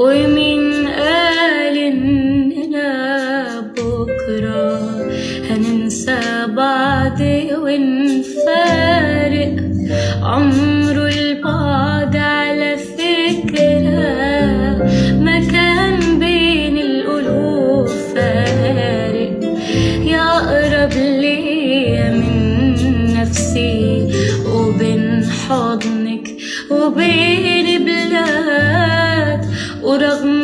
ومين قال إننا بكرة هننسى بعض ونفارق؟ عمره البعد على فكرة ما كان بين القلوب فارق. يا أقرب ليا من نفسي وبين حضنك وبين بلاد، ورغم